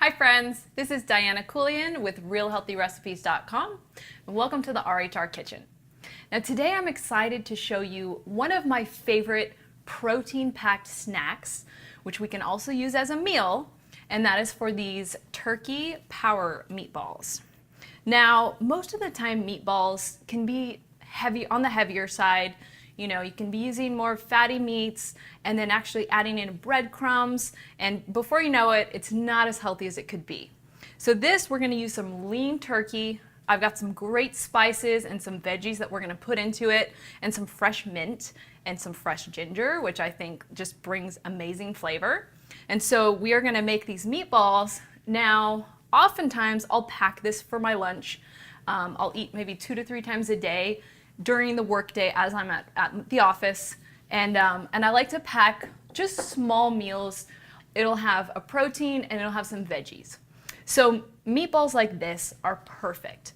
Hi friends, this is Diana Keuilian with RealHealthyRecipes.com and welcome to the RHR Kitchen. Now today I'm excited to show you one of my favorite protein-packed snacks, which we can also use as a meal, and that is for these turkey power meatballs. Now most of the time meatballs can be heavy on the heavier side. You know, you can be using more fatty meats and then actually adding in breadcrumbs, and before you know it, it's not as healthy as it could be. So this, we're gonna use some lean turkey. I've got some great spices and some veggies that we're gonna put into it, and some fresh mint and some fresh ginger, which I think just brings amazing flavor. And so we are gonna make these meatballs. Now, oftentimes I'll pack this for my lunch. I'll eat maybe 2 to 3 times a day during the workday as I'm at the office, and I like to pack just small meals. It'll have a protein and it'll have some veggies. So meatballs like this are perfect.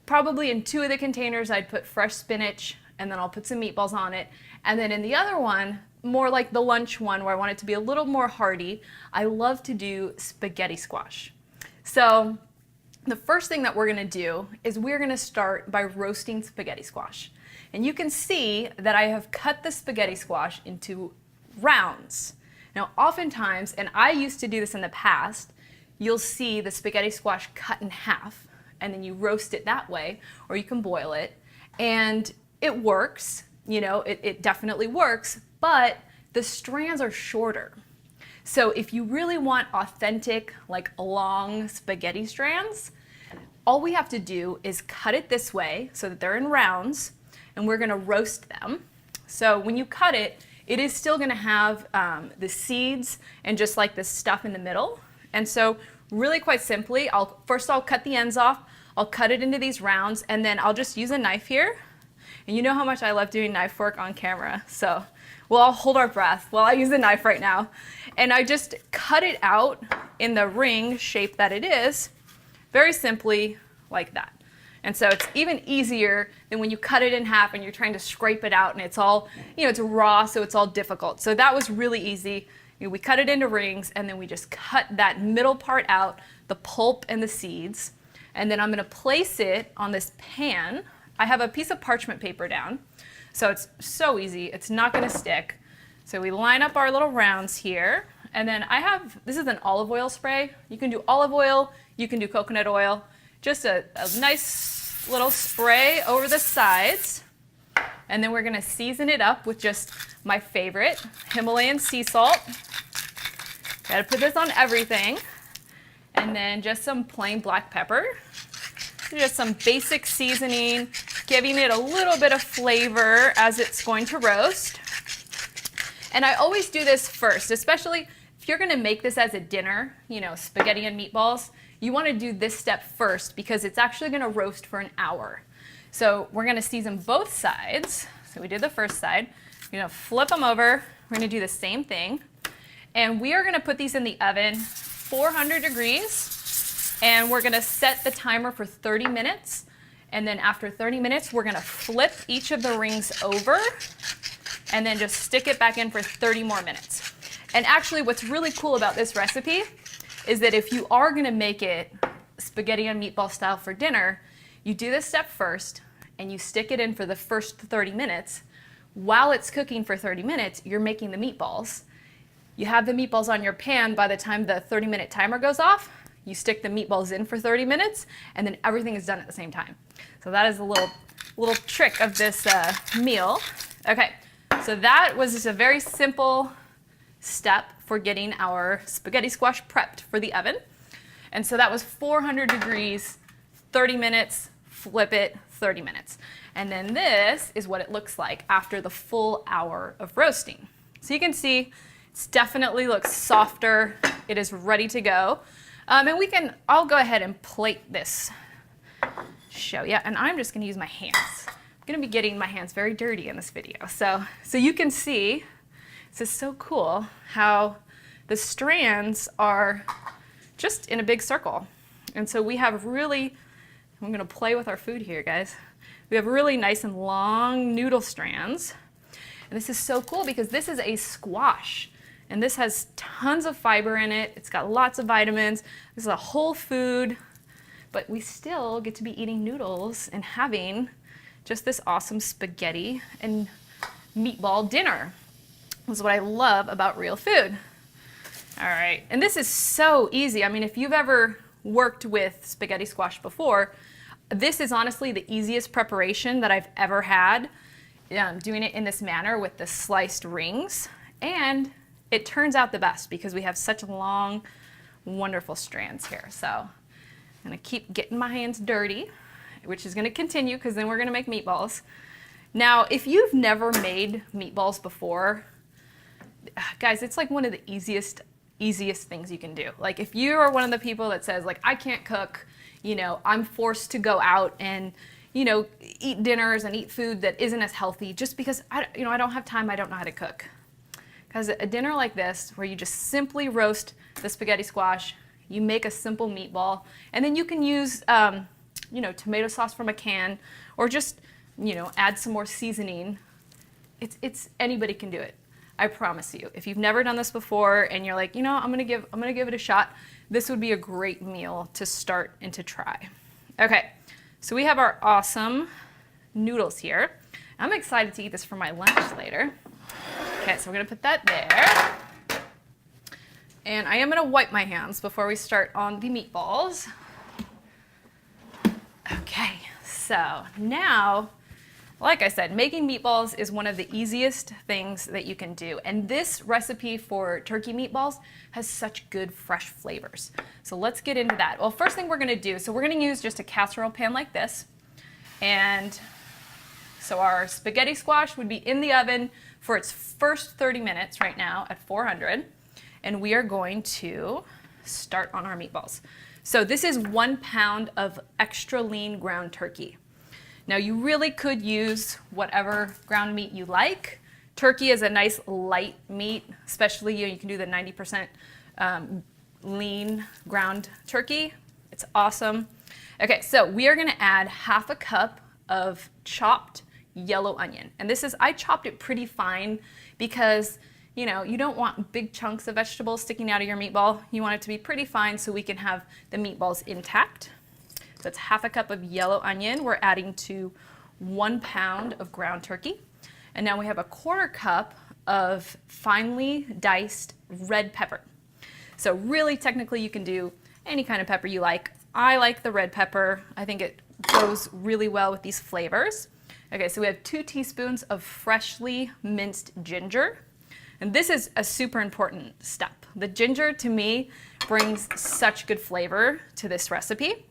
Probably in 2 of the containers I'd put fresh spinach, and then I'll put some meatballs on it, and then in the other one, more like the lunch one where I want it to be a little more hearty, I love to do spaghetti squash. So the first thing that we're gonna do is we're gonna start by roasting spaghetti squash. And you can see that I have cut the spaghetti squash into rounds. Now oftentimes, and I used to do this in the past, you'll see the spaghetti squash cut in half and then you roast it that way, or you can boil it. And it works, you know, it definitely works, but the strands are shorter. So if you really want authentic, like long spaghetti strands, all we have to do is cut it this way so that they're in rounds, and we're gonna roast them. So when you cut it, it is still gonna have the seeds and just like the stuff in the middle. And so really quite simply, I'll cut the ends off, I'll cut it into these rounds, and then I'll just use a knife here. And you know how much I love doing knife work on camera, so we'll all hold our breath while I use the knife right now. And I just cut it out in the ring shape that it is, very simply like that. And so it's even easier than when you cut it in half and you're trying to scrape it out and it's all, you know, it's raw, so it's all difficult. So that was really easy. You know, we cut it into rings and then we just cut that middle part out, the pulp and the seeds. And then I'm gonna place it on this pan. I have a piece of parchment paper down, so it's so easy, it's not gonna stick. So we line up our little rounds here, and then this is an olive oil spray. You can do olive oil, you can do coconut oil, just a nice little spray over the sides. And then we're gonna season it up with just my favorite, Himalayan sea salt. Gotta put this on everything. And then just some plain black pepper. Just some basic seasoning, giving it a little bit of flavor as it's going to roast. And I always do this first, especially if you're gonna make this as a dinner, you know, spaghetti and meatballs, you wanna do this step first because it's actually gonna roast for an hour. So we're gonna season both sides. So we did the first side. We're gonna flip them over. We're gonna do the same thing. And we are gonna put these in the oven, 400 degrees. And we're gonna set the timer for 30 minutes. And then after 30 minutes, we're gonna flip each of the rings over and then just stick it back in for 30 more minutes. And actually what's really cool about this recipe is that if you are gonna make it spaghetti and meatball style for dinner, you do this step first and you stick it in for the first 30 minutes. While it's cooking for 30 minutes, you're making the meatballs. You have the meatballs on your pan by the time the 30-minute timer goes off. You stick the meatballs in for 30 minutes, and then everything is done at the same time. So that is a little trick of this meal. Okay, so that was just a very simple step for getting our spaghetti squash prepped for the oven. And so that was 400 degrees, 30 minutes, flip it, 30 minutes. And then this is what it looks like after the full hour of roasting. So you can see it definitely looks softer. It is ready to go. And I'll go ahead and plate this show. Yeah, and I'm just gonna use my hands. I'm gonna be getting my hands very dirty in this video. So you can see, this is so cool how the strands are just in a big circle. And so we have really, I'm gonna play with our food here, guys. We have really nice and long noodle strands. And this is so cool because this is a squash. And this has tons of fiber in it. It's got lots of vitamins. This is a whole food, but we still get to be eating noodles and having just this awesome spaghetti and meatball dinner. This is what I love about real food. All right, and this is so easy. I mean, if you've ever worked with spaghetti squash before, this is honestly the easiest preparation that I've ever had, doing it in this manner with the sliced rings. And it turns out the best because we have such long, wonderful strands here. So I'm gonna keep getting my hands dirty, which is gonna continue because then we're gonna make meatballs. Now, if you've never made meatballs before, guys, it's like one of the easiest things you can do. Like if you are one of the people that says like, I can't cook, you know, I'm forced to go out and, you know, eat dinners and eat food that isn't as healthy just because I don't have time, I don't know how to cook. Because a dinner like this, where you just simply roast the spaghetti squash, you make a simple meatball, and then you can use, you know, tomato sauce from a can, or just, you know, add some more seasoning. It's anybody can do it. I promise you. If you've never done this before and you're like, you know, I'm gonna give it a shot, this would be a great meal to start and to try. Okay, so we have our awesome noodles here. I'm excited to eat this for my lunch later. Okay, so we're gonna put that there. And I am gonna wipe my hands before we start on the meatballs. Okay, so now, like I said, making meatballs is one of the easiest things that you can do. And this recipe for turkey meatballs has such good fresh flavors. So let's get into that. Well, first thing we're gonna do, so we're gonna use just a casserole pan like this. And so our spaghetti squash would be in the oven for its first 30 minutes right now at 400. And we are going to start on our meatballs. So this is 1 pound of extra lean ground turkey. Now you really could use whatever ground meat you like. Turkey is a nice light meat, especially you can do the 90% lean ground turkey. It's awesome. Okay, so we are gonna add 1/2 cup of chopped yellow onion. And this is, I chopped it pretty fine because, you know, you don't want big chunks of vegetables sticking out of your meatball. You want it to be pretty fine so we can have the meatballs intact. So it's 1/2 cup of yellow onion we're adding to 1 pound of ground turkey. And now we have 1/4 cup of finely diced red pepper. So really technically you can do any kind of pepper you like. I like the red pepper. I think it goes really well with these flavors. Okay, so we have 2 teaspoons of freshly minced ginger. And this is a super important step. The ginger, to me, brings such good flavor to this recipe.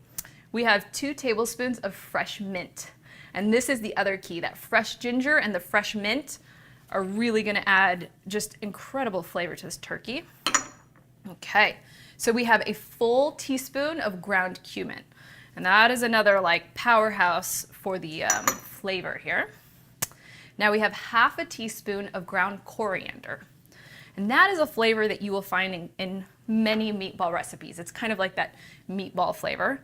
We have 2 tablespoons of fresh mint. And this is the other key, that fresh ginger and the fresh mint are really gonna add just incredible flavor to this turkey. Okay, so we have a full teaspoon of ground cumin. And that is another like powerhouse for the flavor here. Now we have 1/2 teaspoon of ground coriander. And that is a flavor that you will find in many meatball recipes. It's kind of like that meatball flavor.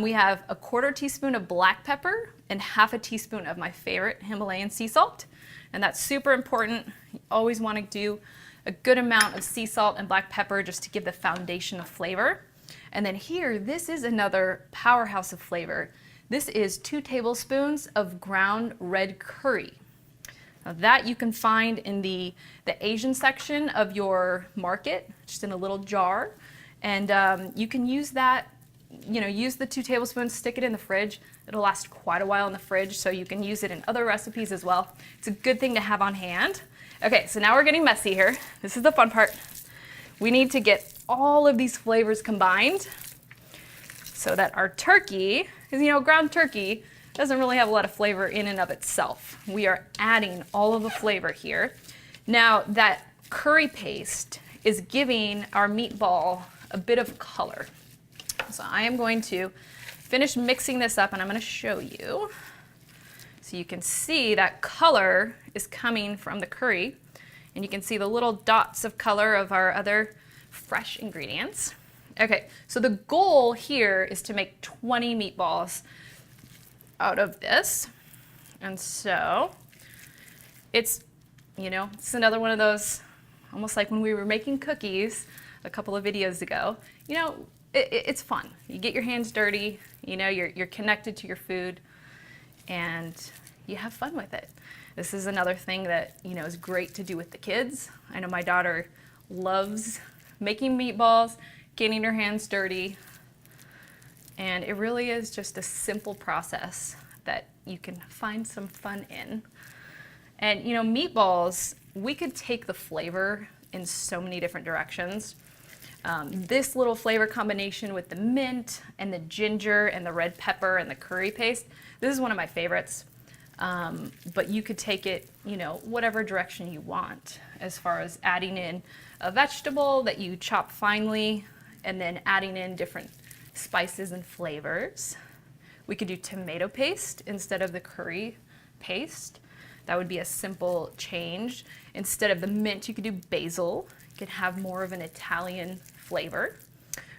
We have 1/4 teaspoon of black pepper and 1/2 teaspoon of my favorite Himalayan sea salt. And that's super important. You always want to do a good amount of sea salt and black pepper just to give the foundation of flavor. And then here, this is another powerhouse of flavor. This is 2 tablespoons of ground red curry. Now that you can find in the Asian section of your market, just in a little jar. And you can use that, you know, use the 2 tablespoons, stick it in the fridge. It'll last quite a while in the fridge, so you can use it in other recipes as well. It's a good thing to have on hand. Okay, so now we're getting messy here. This is the fun part. We need to get all of these flavors combined so that our turkey, because you know, ground turkey doesn't really have a lot of flavor in and of itself. We are adding all of the flavor here. Now that curry paste is giving our meatball a bit of color. So I am going to finish mixing this up and I'm going to show you. So you can see that color is coming from the curry, and you can see the little dots of color of our other fresh ingredients. Okay, so the goal here is to make 20 meatballs out of this. And so it's, you know, it's another one of those almost like when we were making cookies a couple of videos ago. You know, it's fun. You get your hands dirty, you know, you're connected to your food, and you have fun with it. This is another thing that, you know, is great to do with the kids. I know my daughter loves making meatballs, getting her hands dirty, and it really is just a simple process that you can find some fun in. And you know, meatballs, we could take the flavor in so many different directions. This little flavor combination with the mint and the ginger and the red pepper and the curry paste, this is one of my favorites. But you could take it, you know, whatever direction you want, as far as adding in a vegetable that you chop finely and then adding in different spices and flavors. We could do tomato paste instead of the curry paste. That would be a simple change. Instead of the mint, you could do basil. You could have more of an Italian flavor.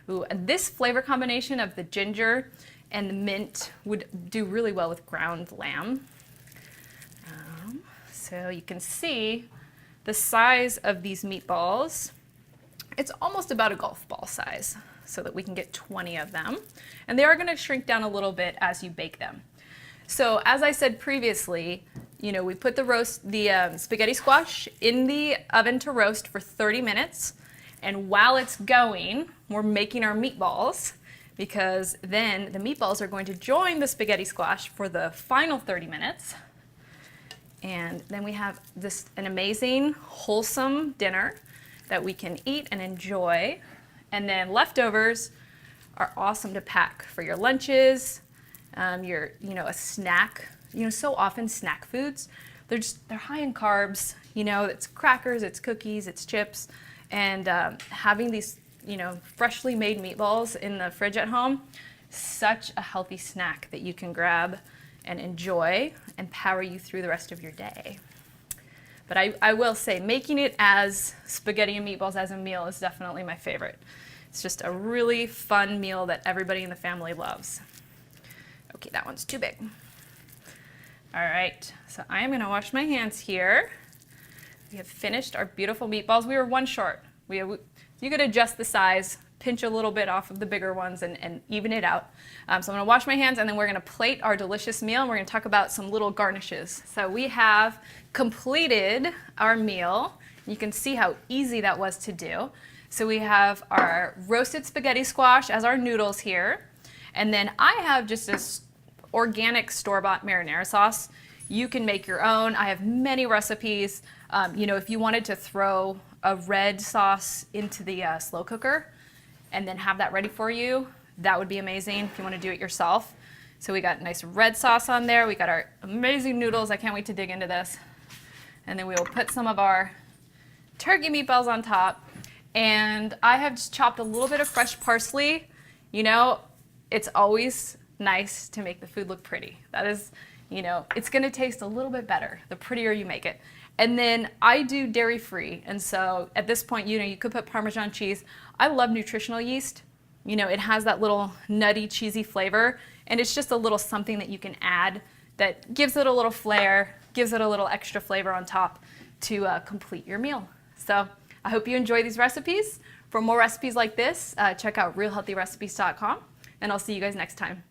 Ooh, and this flavor combination of the ginger and the mint would do really well with ground lamb. So you can see the size of these meatballs. It's almost about a golf ball size, so that we can get 20 of them. And they are going to shrink down a little bit as you bake them. So as I said previously, you know, we put the spaghetti squash in the oven to roast for 30 minutes. And while it's going, we're making our meatballs, because then the meatballs are going to join the spaghetti squash for the final 30 minutes. And then we have an amazing, wholesome dinner that we can eat and enjoy. And then leftovers are awesome to pack for your lunches, you know, a snack. You know, so often snack foods, they're high in carbs. You know, it's crackers, it's cookies, it's chips, and having these, you know, freshly made meatballs in the fridge at home, such a healthy snack that you can grab and enjoy and power you through the rest of your day. But I will say, making it as spaghetti and meatballs as a meal is definitely my favorite. It's just a really fun meal that everybody in the family loves. Okay, that one's too big. All right, so I am gonna wash my hands here. We have finished our beautiful meatballs. We were one short. You could adjust the size, pinch a little bit off of the bigger ones and even it out. So I'm gonna wash my hands, and then we're gonna plate our delicious meal, and we're gonna talk about some little garnishes. So we have completed our meal. You can see how easy that was to do. So we have our roasted spaghetti squash as our noodles here. And then I have just this organic store-bought marinara sauce. You can make your own. I have many recipes. You know, if you wanted to throw a red sauce into the slow cooker and then have that ready for you, that would be amazing if you want to do it yourself. So we got nice red sauce on there. We got our amazing noodles. I can't wait to dig into this. And then we will put some of our turkey meatballs on top. And I have just chopped a little bit of fresh parsley. You know, it's always nice to make the food look pretty. That is, you know, it's gonna taste a little bit better the prettier you make it. And then I do dairy free, and so at this point, you know, you could put Parmesan cheese. I love nutritional yeast. You know, it has that little nutty, cheesy flavor, and it's just a little something that you can add that gives it a little flair, gives it a little extra flavor on top to complete your meal. So I hope you enjoy these recipes. For more recipes like this, check out realhealthyrecipes.com, and I'll see you guys next time.